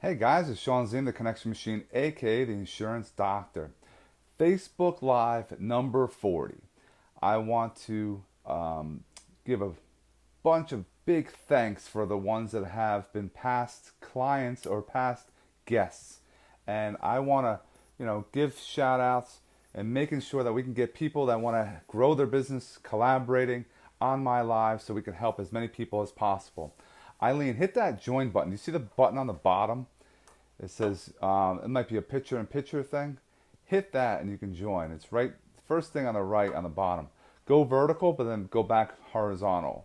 Hey guys, it's Sean Zinn, the Connection Machine, aka the Insurance Doctor. Facebook Live number 40. I want to give a bunch of big thanks for the ones that have been past clients or past guests. And I want to, give shout outs and making sure that we can get people that want to grow their business collaborating on my live so we can help as many people as possible. Eileen, hit that join button. You see the button on the bottom? It says it might be a picture-in-picture thing. Hit that and you can join. It's right first thing on the right on the bottom. Go vertical, but then go back horizontal.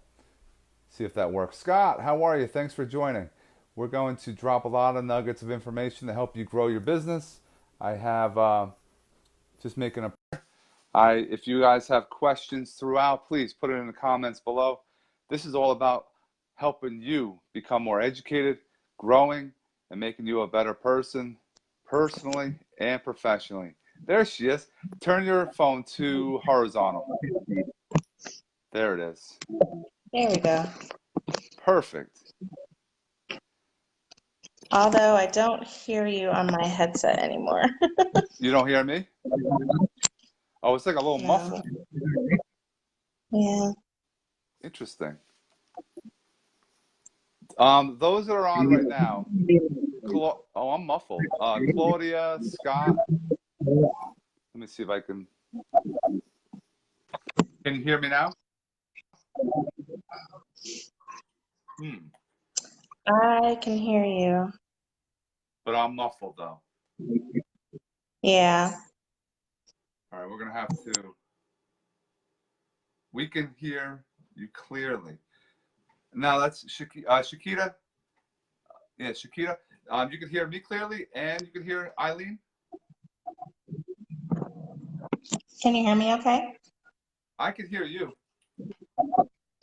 See if that works. Scott, how are you? Thanks for joining. We're going to drop a lot of nuggets of information to help you grow your business. I have just making a. If you guys have questions throughout, please put it in the comments below. This is all about helping you become more educated, growing, and making you a better person, personally and professionally. There she is. Turn your phone to horizontal. There it is. There we go. Perfect. Although I don't hear you on my headset anymore. You don't hear me? Oh, it's like a little No. muffled. Yeah. Interesting. Those that are on right now. I'm muffled. Claudia, Scott. Let me see if I can. Can you hear me now? I can hear you. But I'm muffled though. Yeah. All right, we're gonna have to. We can hear you clearly. Now that's Shakita. Yeah, Shakita. You can hear me clearly, and you can hear Eileen. Can you hear me okay? I can hear you.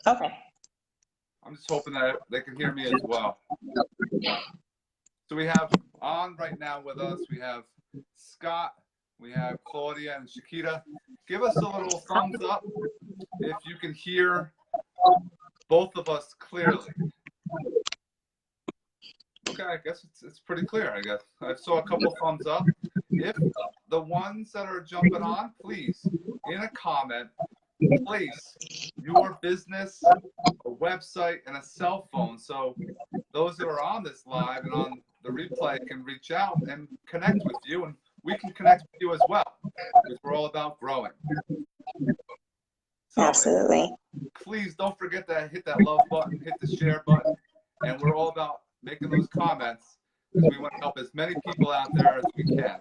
Okay. I'm just hoping that they can hear me as well. So we have on right now with us, we have Scott, we have Claudia and Shakita. Give us a little thumbs up if you can hear both of us clearly. Okay, I guess it's pretty clear, I guess. I saw a couple thumbs up. If the ones that are jumping on, please, in a comment, place your business, a website, and a cell phone. So those that are on this live and on the replay can reach out and connect with you, and we can connect with you as well, because we're all about growing. So absolutely. Please don't forget to hit that love button, hit the share button, and we're all about making those comments because we want to help as many people out there as we can.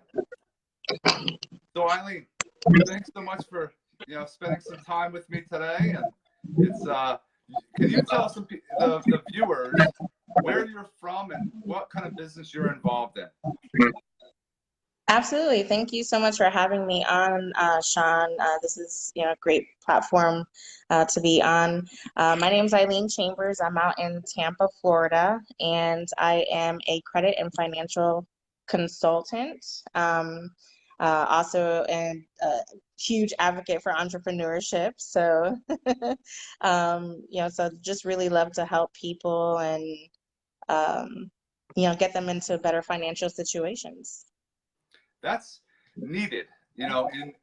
So Eileen, thanks so much for spending some time with me today, and it's can you tell the viewers where you're from and what kind of business you're involved in? Absolutely. Thank you so much for having me on, Sean. This is a great platform to be on. My name is Eileen Chambers. I'm out in Tampa, Florida, and I am a credit and financial consultant. Also a huge advocate for entrepreneurship. So, so just really love to help people and, get them into better financial situations. That's needed, in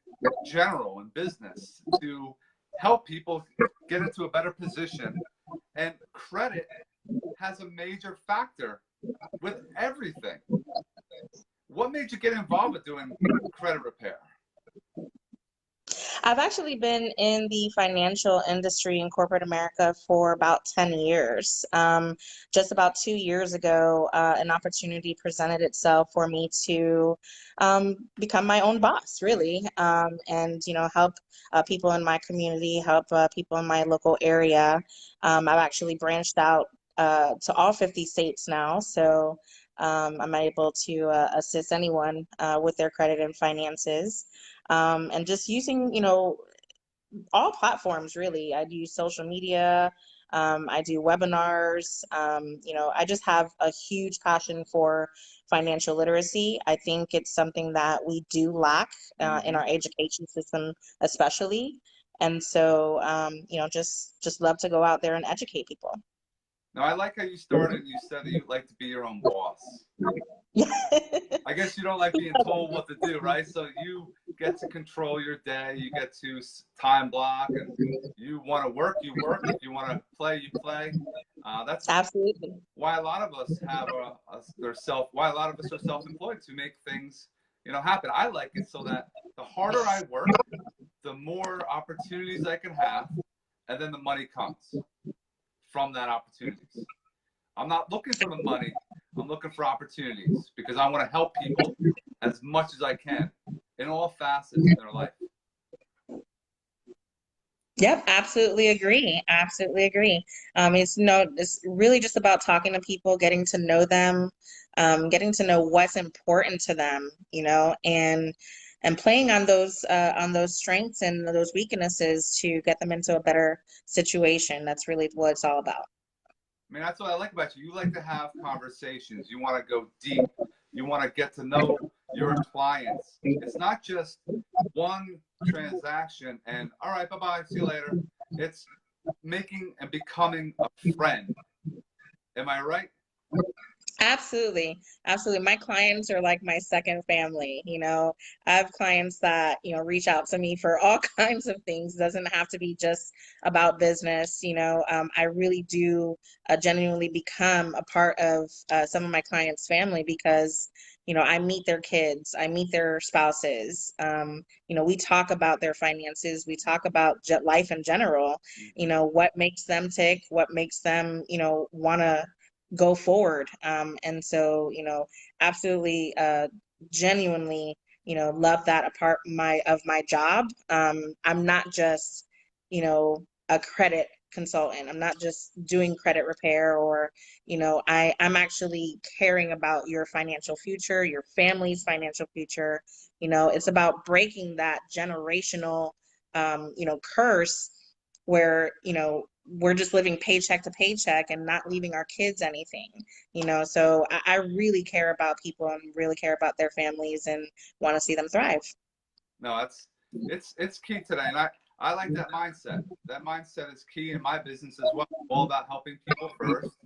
general in business to help people get into a better position. And credit has a major factor with everything. What made you get involved with doing credit repair? I've actually been in the financial industry in corporate America for about 10 years. Just about 2 years ago, an opportunity presented itself for me to become my own boss, really, and help people in my community, help people in my local area. I've actually branched out to all 50 states now, so I'm able to assist anyone with their credit and finances. And just using, all platforms really. I use social media, I do webinars, I just have a huge passion for financial literacy. I think it's something that we do lack in our education system, especially. And so, just love to go out there and educate people. Now, I like how you started. You said that you like to be your own boss. I guess you don't like being told what to do, right? So you get to control your day. You get to time block, and you want to work, you work. If you want to play, you play. That's Absolutely. why a lot of us have why a lot of us are self-employed, to make things, happen. I like it so that the harder I work, the more opportunities I can have, and then the money comes from that opportunities. I'm not looking for the money. I'm looking for opportunities because I want to help people as much as I can in all facets in their life. Yep, absolutely agree. Absolutely agree. It's really just about talking to people, getting to know them, getting to know what's important to them, and playing on those strengths and those weaknesses to get them into a better situation. That's really what it's all about. I mean, that's what I like about you. You like to have conversations. You want to go deep. You want to get to know your clients. It's not just one transaction and all right, bye-bye, see you later. It's making and becoming a friend. Am I right? Absolutely. Absolutely. My clients are like my second family. I have clients that, reach out to me for all kinds of things. It doesn't have to be just about business. I really do genuinely become a part of some of my clients' family because, I meet their kids, I meet their spouses. We talk about their finances, we talk about life in general, what makes them tick, what makes them, want to go forward. And so, absolutely, genuinely, love that a part of my job. I'm not just, a credit consultant. I'm not just doing credit repair or, I'm actually caring about your financial future, your family's financial future. It's about breaking that generational, curse where, we're just living paycheck to paycheck and not leaving our kids anything, so I really care about people and really care about their families and want to see them thrive. No, it's key today. And I like that mindset. That mindset is key in my business as well. All about helping people first,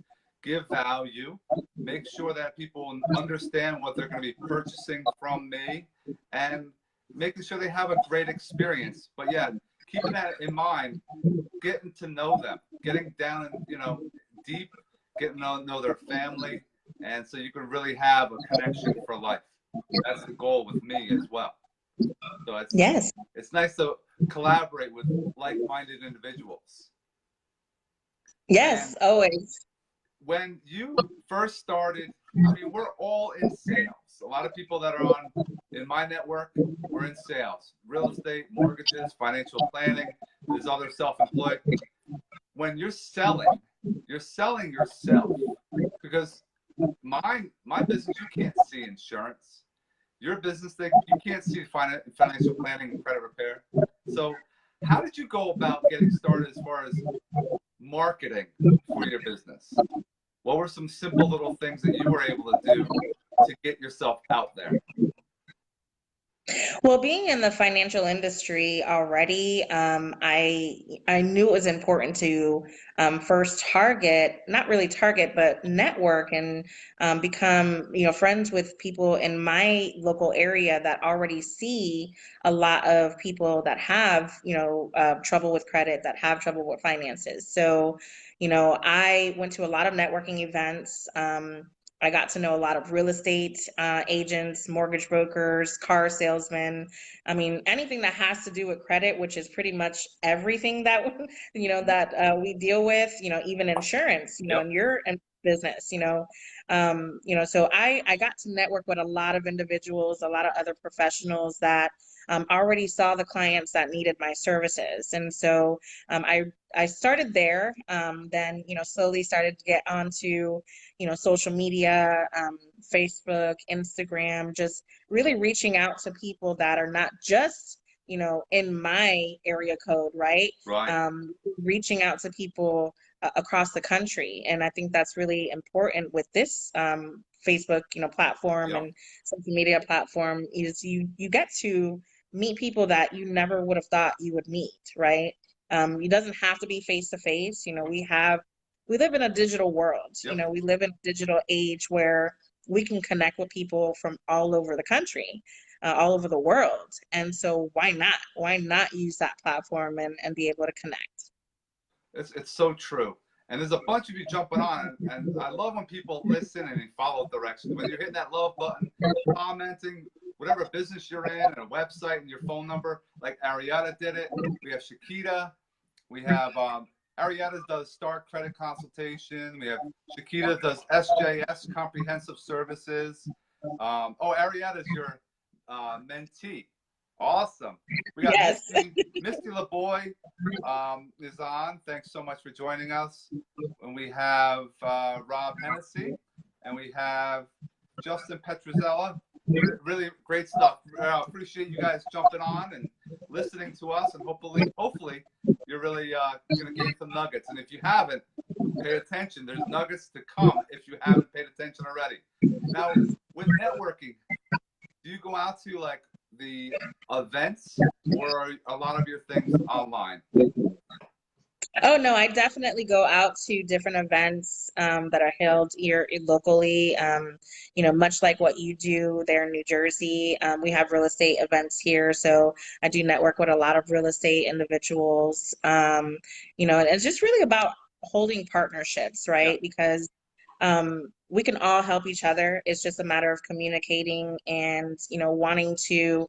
give value, make sure that people understand what they're going to be purchasing from me, and making sure they have a great experience. But yeah, keeping that in mind, getting to know them, getting down and deep, getting to know their family, and so you can really have a connection for life. That's the goal with me as well. So Yes. it's nice to collaborate with like-minded individuals. Yes, And always. when you first started, I mean, we're all in sales. A lot of people that are in my network, we're in sales, real estate, mortgages, financial planning. There's other self-employed. When you're selling yourself, because my business, you can't see insurance. Your business thing, you can't see financial planning and credit repair. So how did you go about getting started as far as marketing for your business? What were some simple little things that you were able to do to get yourself out there? Well, being in the financial industry already, I knew it was important to first not really target, but network and become, friends with people in my local area that already see a lot of people that have, trouble with credit, that have trouble with finances. So, I went to a lot of networking events. I got to know a lot of real estate agents, mortgage brokers, car salesmen. I mean, anything that has to do with credit, which is pretty much everything that that we deal with. Even insurance. Yep. In your business. So I got to network with a lot of individuals, a lot of other professionals that already saw the clients that needed my services, and so I started there. Then slowly started to get onto social media, Facebook, Instagram, just really reaching out to people that are not just, in my area code, right? Right. Reaching out to people across the country. And I think that's really important with this Facebook, platform Yep. and social media platform is you get to meet people that you never would have thought you would meet, right? It doesn't have to be face to face. We have we live in a digital world. You Yep. know, we live in a digital age where we can connect with people from all over the country, all over the world. And so why not? Why not use that platform and be able to connect? It's so true. And there's a bunch of you jumping on, and I love when people listen and they follow directions. When you're hitting that love button, commenting, whatever business you're in, and a website and your phone number, like Arietta did it. We have Shakita. We have Arietta does Start Credit Consultation. We have Shakita does SJS Comprehensive Services. Oh, Arietta's your mentee. Awesome. We got Yes. Misty LeBoy is on. Thanks so much for joining us. And we have Rob Hennessy, and we have Justin Petrozella. Really great stuff. Appreciate you guys jumping on and listening to us, and hopefully you're really going to gain some nuggets. And if you haven't, pay attention. There's nuggets to come if you haven't paid attention already. Now, with networking, do you go out to like the events, or are a lot of your things online? Oh no, I definitely go out to different events that are held here locally. You know, much like what you do there in New Jersey, we have real estate events here, so I do network with a lot of real estate individuals. You know, and it's just really about holding partnerships, right? Yeah. Because we can all help each other. It's just a matter of communicating and, you know, wanting to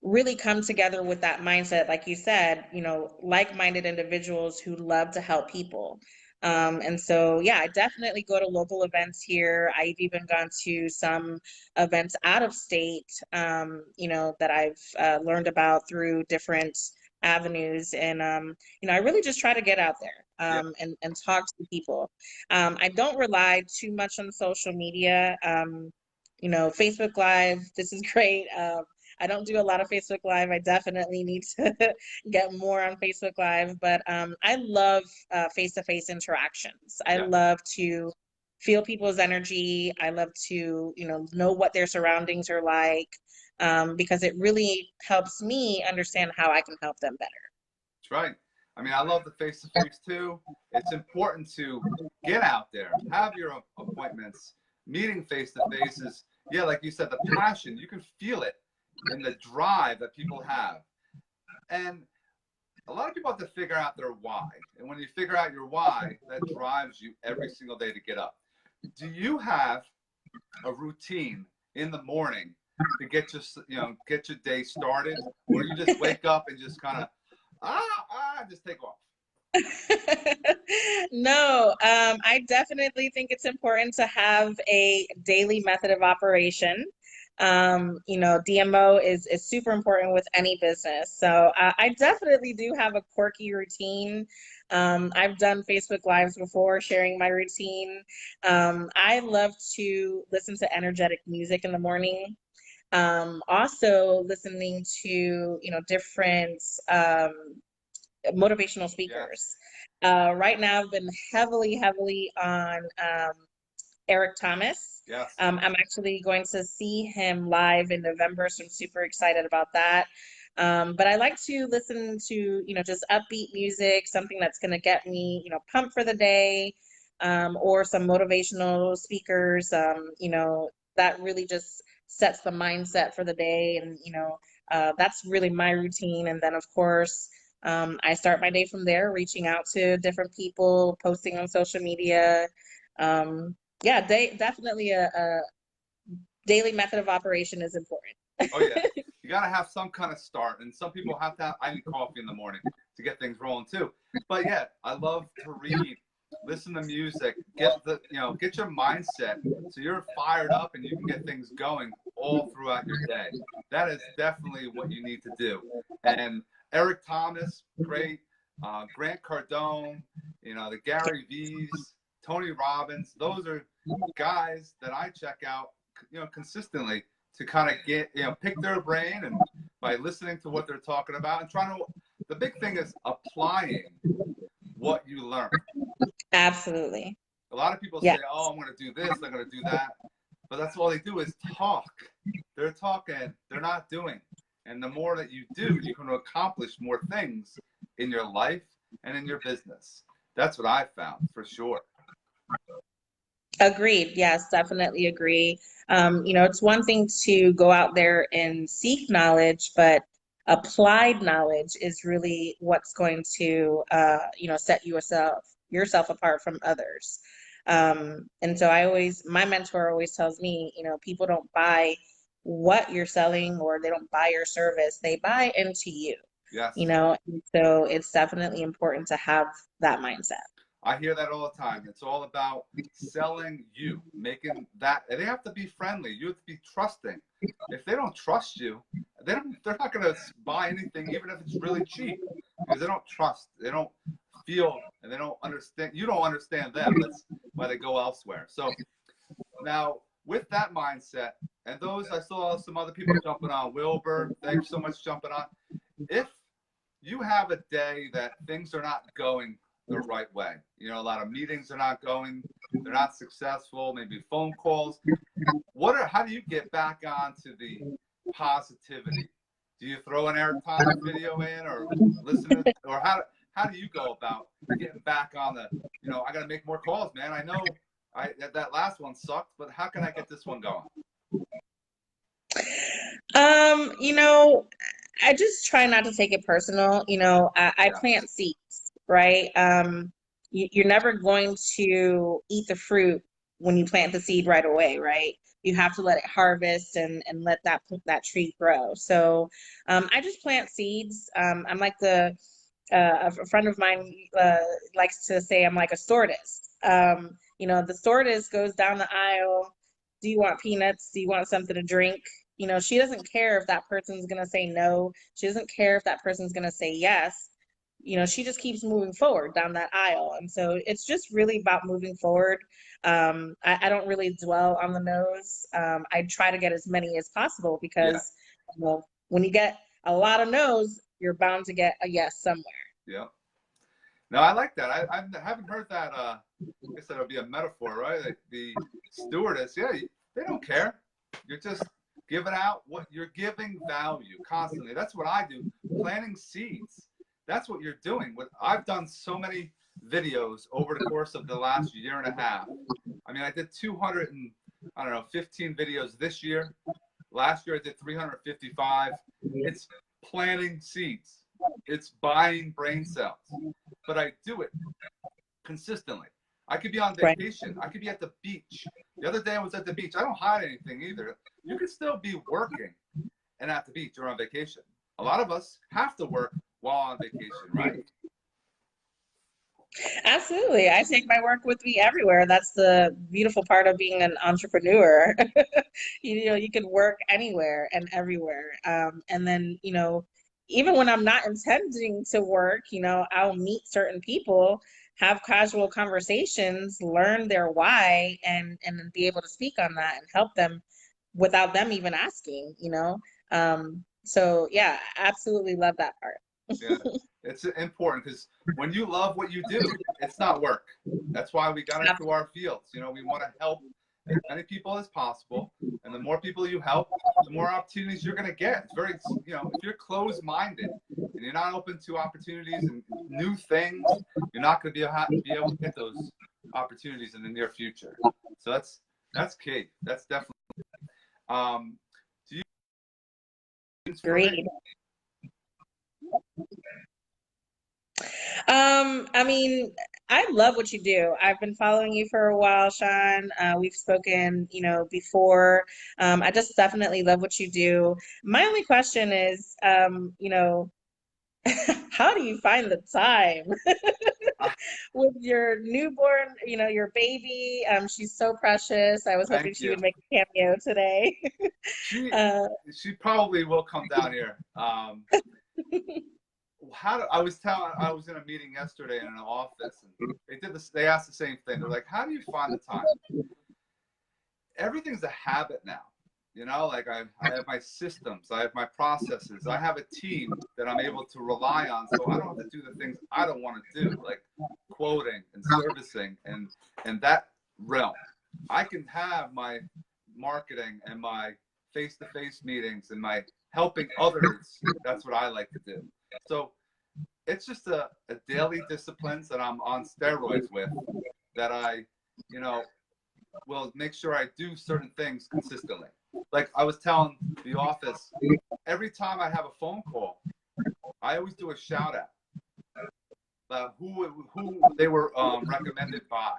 really come together with that mindset, like you said, you know, like-minded individuals who love to help people. And so, yeah, I definitely go to local events here. I've even gone to some events out of state, you know, that I've learned about through different avenues. And, you know, I really just try to get out there and talk to people. I don't rely too much on social media. You know, Facebook Live, this is great. I don't do a lot of Facebook Live. I definitely need to get more on Facebook Live, but I love face-to-face interactions. I Yeah. love to feel people's energy. I love to, you know what their surroundings are like, because it really helps me understand how I can help them better. That's right. I mean, I love the face-to-face too. It's important to get out there, have your appointments. Meeting face-to-face is, yeah, like you said, the passion. You can feel it in the drive that people have. And a lot of people have to figure out their why. And when you figure out your why, that drives you every single day to get up. Do you have a routine in the morning to get your day started, or you just wake up and just kind of just take off? No, I definitely think it's important to have a daily method of operation. You know, DMO is super important with any business. So I definitely do have a quirky routine. I've done Facebook Lives before, sharing my routine. I love to listen to energetic music in the morning. Also listening to, you know, different motivational Yes. speakers. Right now, I've been heavily on Eric Thomas. Yes. I'm actually going to see him live in November, so I'm super excited about that. But I like to listen to, you know, just upbeat music, something that's going to get me, you know, pumped for the day, or some motivational speakers, you know, that really just sets the mindset for the day. And, you know, that's really my routine. And then, of course, I start my day from there, reaching out to different people, posting on social media. Yeah, definitely a daily method of operation is important. Oh yeah, you got to have some kind of start, and some people have to have. I need coffee in the morning to get things rolling too. But yeah, I love to read, listen to music, get your mindset so you're fired up and you can get things going all throughout your day. That is definitely what you need to do. And Eric Thomas, great. Grant Cardone, you know, the Gary V's, Tony Robbins. Those are guys that I check out, you know, consistently to kind of get, you know, pick their brain, and by listening to what they're talking about and trying to, the big thing is applying what you learn. Absolutely. A lot of people say, oh, I'm going to do this, I'm going to do that. But that's all they do is talk. They're talking, they're not doing. And the more that you do, you can accomplish more things in your life and in your business. That's what I've found for sure. Agreed. Yes, definitely agree. It's one thing to go out there and seek knowledge, but applied knowledge is really what's going to, set yourself apart from others. And so my mentor always tells me, people don't buy what you're selling or they don't buy your service, they buy into you, Yes. and so it's definitely important to have that mindset. I hear that all the time. It's all about selling you, making that. And they have to be friendly. You have to be trusting. If they don't trust you, they're not going to buy anything, even if it's really cheap, because they don't trust. They don't feel, and they don't understand. You don't understand them. That's why they go elsewhere. So now, with that mindset, and those, I saw some other people jumping on. Wilbur, thanks so much jumping on. If you have a day that things are not going the right way, a lot of meetings are not going, they're not successful, maybe phone calls. How do you get back onto the positivity? Do you throw an airtime video in, or listen to, or how do you go about getting back on the, I got to make more calls, man. I know that last one sucked, but how can I get this one going? You know, I just try not to take it personal. I Yeah. plant seeds, right? You're never going to eat the fruit when you plant the seed right away, right? You have to let it harvest and let that tree grow. So I just plant seeds. I'm like a friend of mine likes to say I'm like a stewardess. The stewardess goes down the aisle. Do you want peanuts? Do you want something to drink? She doesn't care if that person's going to say no. She doesn't care if that person's going to say yes. She just keeps moving forward down that aisle. And so it's just really about moving forward. I don't really dwell on the no's. I try to get as many as possible Yeah. because, when you get a lot of no's, you're bound to get a yes somewhere. Yeah. No, I like that. I haven't heard that. I guess that'll be a metaphor, right? Like the stewardess, yeah, they don't care. You're just giving out what you're giving value constantly. That's what I do. Planting seeds. That's what you're doing. I've done so many videos over the course of the last year and a half. I mean, I did 15 videos this year. Last year I did 355. It's planting seeds. It's buying brain cells. But I do it consistently. I could be on vacation. I could be at the beach. The other day I was at the beach. I don't hide anything either. You could still be working and at the beach or on vacation. A lot of us have to work while on vacation, right? Absolutely. I take my work with me everywhere. That's the beautiful part of being an entrepreneur. You can work anywhere and everywhere. And then, even when I'm not intending to work, I'll meet certain people, have casual conversations, learn their why, and then be able to speak on that and help them without them even asking. So yeah, absolutely love that part. Yeah, it's important because when you love what you do, it's not work. That's why we got into our fields. We want to help as many people as possible, and the more people you help, the more opportunities you're going to get. It's very, if you're closed-minded and you're not open to opportunities and new things, you're not going to be able to get those opportunities in the near future. So that's key. That's definitely. Do you? Agreed. I mean, I love what you do. I've been following you for a while, Sean. We've spoken, before. I just definitely love what you do. My only question is, how do you find the time with your newborn, your baby? She's so precious. I was hoping Thank she you. would make a cameo today. She probably will come down here. I was in a meeting yesterday in an office, and they asked the same thing. They're like, how do you find the time? Everything's a habit now. Like I have my systems, I have my processes, I have a team that I'm able to rely on, so I don't have to do the things I don't want to do, like quoting and servicing and that realm. I can have my marketing and my face-to-face meetings and my helping others. That's what I like to do. So it's just a daily disciplines that I'm on steroids with, that I you know, will make sure I do certain things consistently. Like I was telling the office, every time I have a phone call, I always do a shout out about who they were recommended by.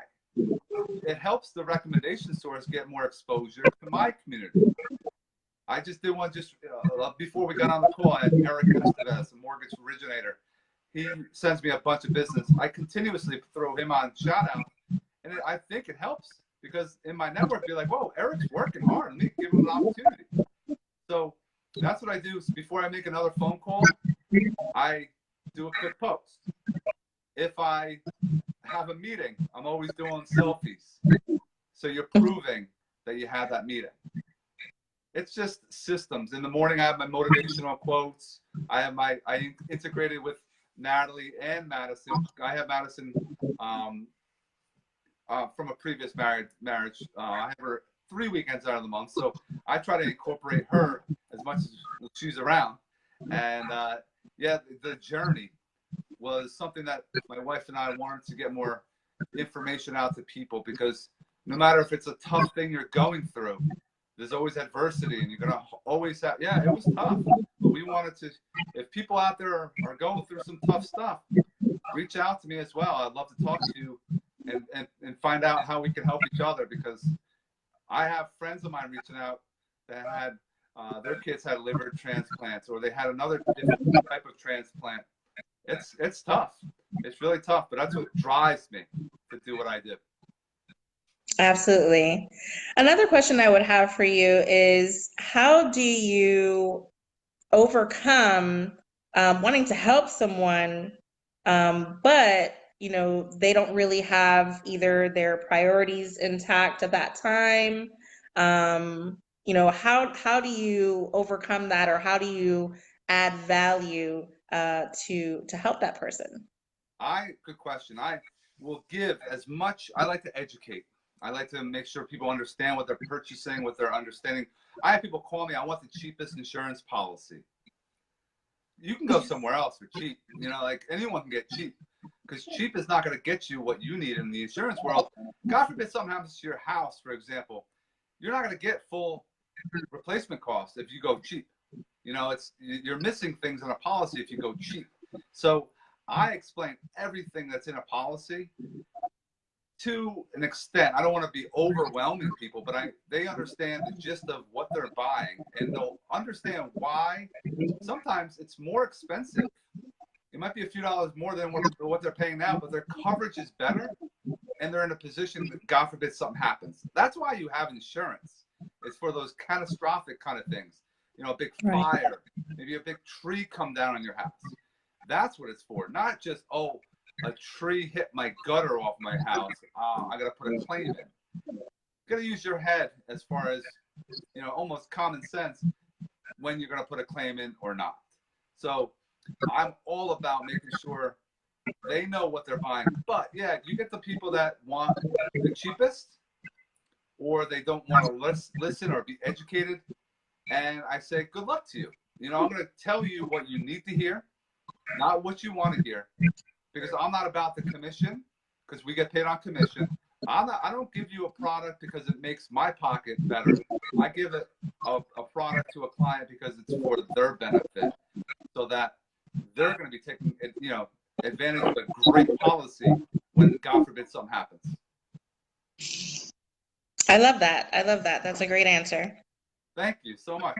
It helps the recommendation source get more exposure to my community. I just did one before we got on the call. I had Eric Estevez, a mortgage originator. He sends me a bunch of business. I continuously throw him on shout out, and I think it helps because in my network, you're like, whoa, Eric's working hard. Let me give him an opportunity. So that's what I do. So before I make another phone call, I do a quick post. If I have a meeting, I'm always doing selfies. So you're proving that you had that meeting. It's just systems. In the morning, I have my motivational quotes. I integrated with Natalie and Madison. I have Madison from a previous marriage. I have her 3 weekends out of the month. So I try to incorporate her as much as she's around. And yeah, the journey was something that my wife and I wanted to get more information out to people, because no matter if it's a tough thing you're going through, there's always adversity, and you're going to always have, yeah, it was tough, but we wanted to, if people out there are going through some tough stuff, reach out to me as well. I'd love to talk to you and find out how we can help each other, because I have friends of mine reaching out that had, their kids had liver transplants, or they had another different type of transplant. It's tough. It's really tough, but that's what drives me to do what I do. Absolutely. Another question I would have for you is, how do you overcome wanting to help someone, but they don't really have either their priorities intact at that time? How do you overcome that, or how do you add value to help that person? Good question. I will give as much. I like to educate. I like to make sure people understand what they're purchasing, what they're understanding. I have people call me, I want the cheapest insurance policy. You can go somewhere else for cheap. Like anyone can get cheap, because cheap is not going to get you what you need in the insurance world. God forbid something happens to your house, for example. You're not going to get full replacement costs if you go cheap. You're missing things in a policy if you go cheap. So I explain everything that's in a policy to an extent. I don't want to be overwhelming people, but they understand the gist of what they're buying, and they'll understand why sometimes it's more expensive. It might be a few dollars more than what they're paying now, but their coverage is better, and they're in a position that, God forbid, something happens. That's why you have insurance. It's for those catastrophic kind of things. A big fire, maybe a big tree come down on your house. That's what it's for. Not just, oh, a tree hit my gutter off my house. I got to put a claim in. You got to use your head as far as, almost common sense when you're going to put a claim in or not. So I'm all about making sure they know what they're buying. But yeah, you get the people that want the cheapest, or they don't want to listen or be educated. And I say, good luck to you. I'm going to tell you what you need to hear, not what you want to hear, because I'm not about the commission, because we get paid on commission. I don't give you a product because it makes my pocket better. I give it a product to a client because it's for their benefit, so that they're going to be taking advantage of a great policy when, God forbid, something happens. I love that. That's a great answer. Thank you so much.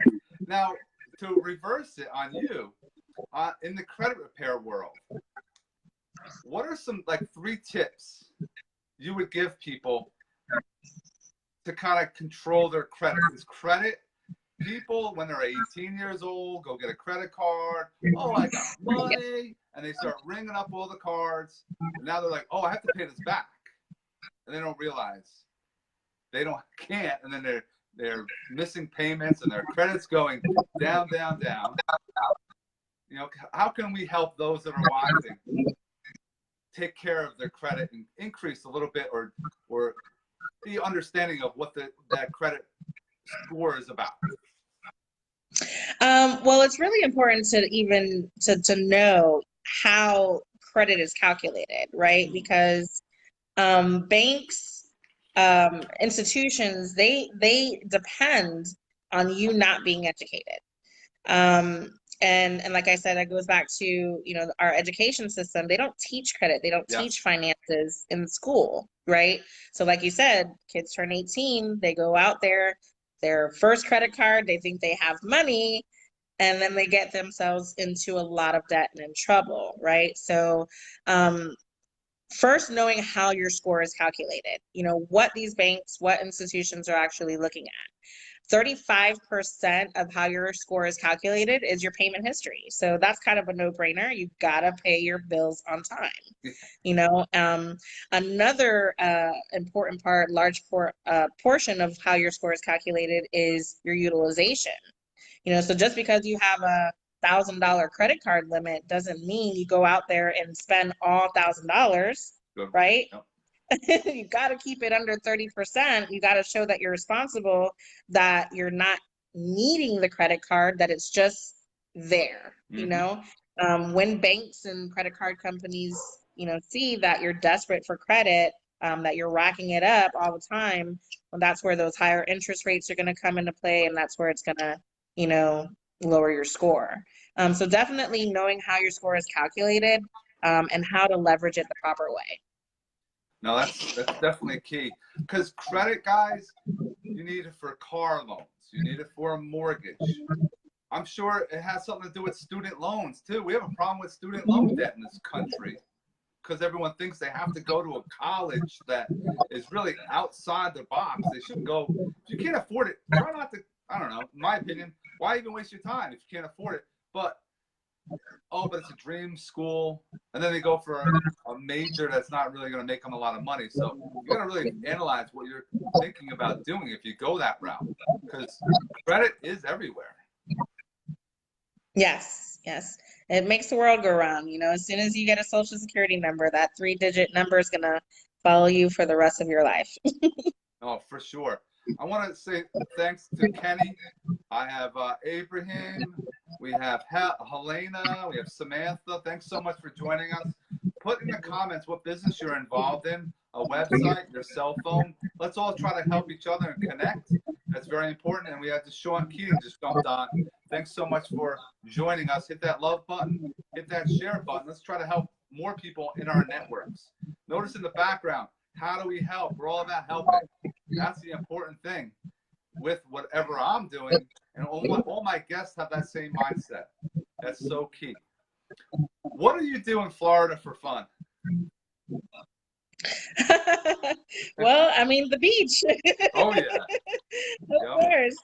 Now, to reverse it on you, in the credit repair world, what are some 3 tips you would give people to kind of control their credit? Because credit, people, when they're 18 years old, go get a credit card. Oh, I got money. And they start ringing up all the cards. And now they're like, oh, I have to pay this back. And they don't realize they can't. And then they're missing payments, and their credit's going down, down, down. How can we help those that are watching take care of their credit and increase a little bit, or the understanding of what that credit score is about? Well, it's really important to know how credit is calculated, right? Because banks institutions, they depend on you not being educated. And like I said, that goes back to, our education system. They don't teach credit. They don't teach Yes. finances in school, right? So like you said, kids turn 18, they go out there, their first credit card, they think they have money, and then they get themselves into a lot of debt and in trouble, right? So, first knowing how your score is calculated, what these banks, what institutions are actually looking at. 35% of how your score is calculated is your payment history. So that's kind of a no-brainer. You've got to pay your bills on time. Another important part, portion of how your score is calculated is your utilization. So just because you have a $1,000 credit card limit doesn't mean you go out there and spend all $1,000, right? Yep. You got to keep it under 30%. You got to show that you're responsible, that you're not needing the credit card, that it's just there. When banks and credit card companies, see that you're desperate for credit, that you're racking it up all the time, well, that's where those higher interest rates are going to come into play, and that's where it's going to, lower your score. So definitely knowing how your score is calculated, and how to leverage it the proper way. No, that's definitely key. Because credit, guys, you need it for car loans. You need it for a mortgage. I'm sure it has something to do with student loans, too. We have a problem with student loan debt in this country because everyone thinks they have to go to a college that is really outside the box. They shouldn't go. If you can't afford it, try not to, I don't know, in my opinion, why even waste your time if you can't afford it? But it's a dream school, and then they go for a major that's not really going to make them a lot of money. So you got to really analyze what you're thinking about doing if you go that route, because credit is everywhere. Yes, it makes the world go round. As soon as you get a social security number, that 3-digit number is going to follow you for the rest of your life. Oh, for sure. I want to say thanks to Kenny. I have Abraham. We have Helena. We have Samantha. Thanks so much for joining us. Put in the comments what business you're involved in, a website, your cell phone. Let's all try to help each other and connect. That's very important. And we have Deshaun Keating just jumped on. Thanks so much for joining us. Hit that love button. Hit that share button. Let's try to help more people in our networks. Notice in the background, how do we help? We're all about helping. That's the important thing with whatever I'm doing. And all my guests have that same mindset. That's so key. What do you do in Florida for fun? Well, I mean, the beach. Oh, yeah. Of course.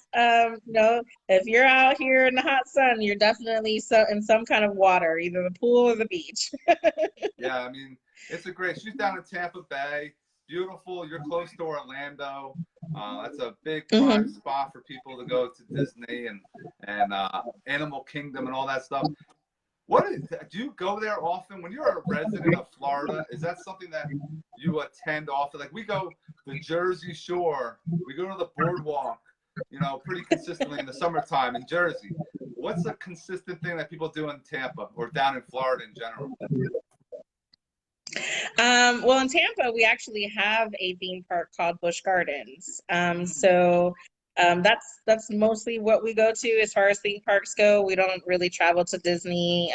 If you're out here in the hot sun, you're definitely in some kind of water, either the pool or the beach. Yeah, I mean, it's a great. She's down in Tampa Bay. Beautiful. You're close to Orlando. That's a big prime spot for people to go to Disney and Animal Kingdom and all that stuff. Do you go there often? When you're a resident of Florida, is that something that you attend often? Like we go to the Jersey Shore, we go to the boardwalk, pretty consistently in the summertime in Jersey. What's a consistent thing that people do in Tampa or down in Florida in general? Well, in Tampa, we actually have a theme park called Busch Gardens. That's mostly what we go to as far as theme parks go. We don't really travel to Disney.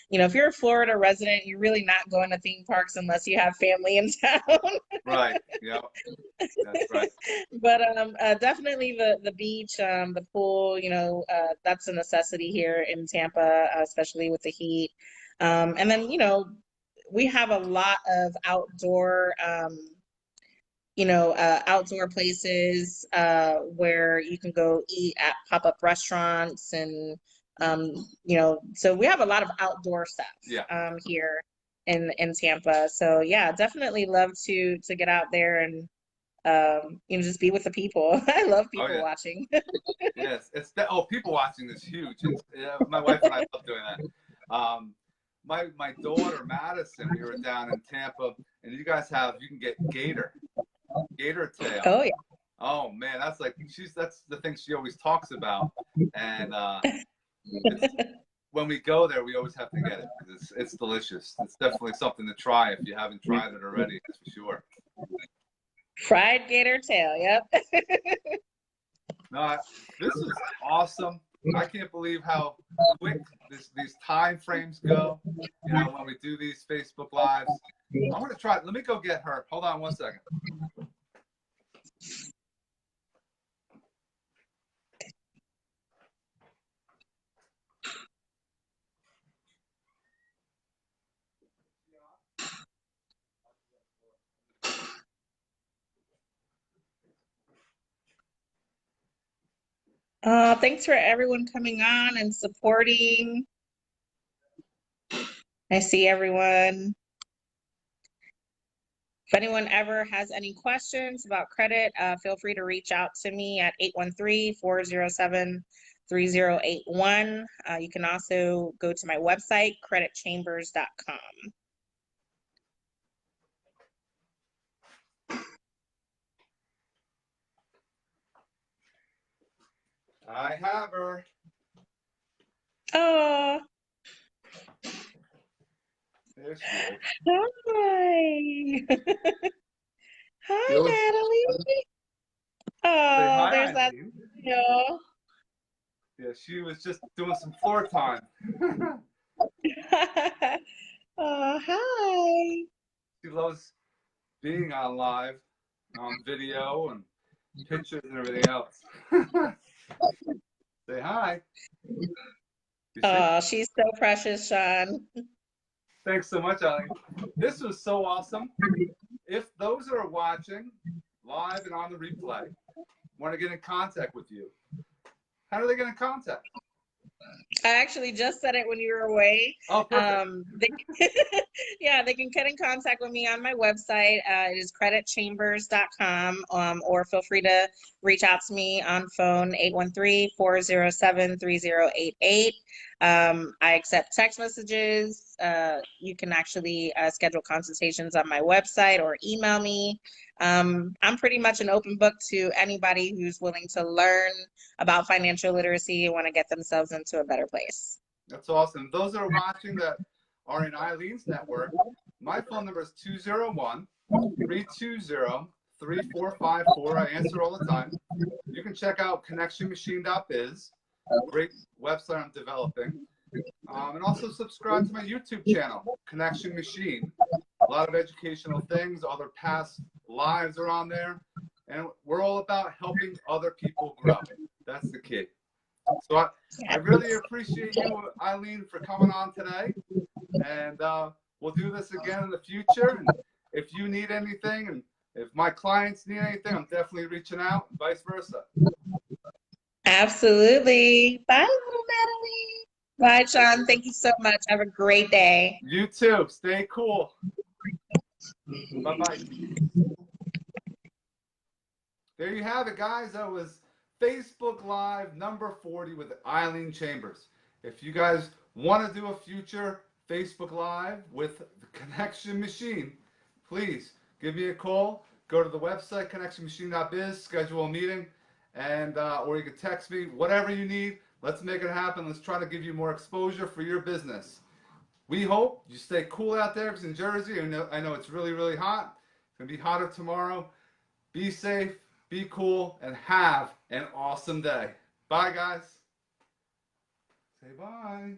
If you're a Florida resident, you're really not going to theme parks unless you have family in town. Right. Yeah. That's right. But definitely the beach, the pool, that's a necessity here in Tampa, especially with the heat. And then, we have a lot of outdoor outdoor places where you can go eat at pop-up restaurants, and so we have a lot of outdoor stuff here in Tampa. So yeah, definitely love to get out there and just be with the people. I love people watching. Yes, people watching is huge. My wife and I love doing that. My daughter Madison, we were down in Tampa, and you can get gator tail. Oh yeah. Oh man, that's the thing she always talks about, and when we go there, we always have to get it because it's delicious. It's definitely something to try if you haven't tried it already. That's for sure. Fried gator tail. Yep. No, this was awesome. I can't believe how quick these time frames go. You know, when we do these Facebook Lives. I'm going to try. Let me go get her. Hold on one second. Thanks for everyone coming on and supporting. I see everyone. If anyone ever has any questions about credit, feel free to reach out to me at 813-407-3081. You can also go to my website, creditchambers.com. I have her. Oh, There she is. hi. Hi, Yo, Natalie. say Oh, hi, there's that Eileen. video. Yeah, she was just doing some floor time. Oh, hi. She loves being on live, on video, and pictures and everything else. Say hi. You see? Oh, she's so precious, Sean. Thanks so much, Eileen. This was so awesome. If those that are watching live and on the replay want to get in contact with you, how do they get in contact? I actually just said it when you were away. Oh, perfect. Yeah, they can get in contact with me on my website. It is creditchambers.com, or feel free to reach out to me on phone 813-407-3088. I accept text messages. You can actually schedule consultations on my website or email me. I'm pretty much an open book to anybody who's willing to learn about financial literacy and want to get themselves into a better place. That's awesome. Those that are watching that are in Eileen's network, my phone number is 201-320-3454. I answer all the time. You can check out connectionmachine.biz, great website I'm developing. And also subscribe to my YouTube channel, Connection Machine. A lot of educational things, other past lives are on there. And we're all about helping other people grow. That's the key. So I really appreciate you, Eileen, for coming on today. And we'll do this again in the future. And if you need anything, and if my clients need anything, I'm definitely reaching out, and vice versa. Absolutely. Bye, little Natalie. Bye, Sean. Thank you so much. Have a great day. You too. Stay cool. Bye-bye. There you have it, guys. That was Facebook Live number 40 with Eileen Chambers. If you guys want to do a future Facebook Live with the Connection Machine, please give me a call. Go to the website, connectionmachine.biz, schedule a meeting, and or you can text me, whatever you need. Let's make it happen. Let's try to give you more exposure for your business. We hope you stay cool out there, because in Jersey, I know it's really, really hot. It's going to be hotter tomorrow. Be safe, be cool, and have an awesome day. Bye, guys. Say bye.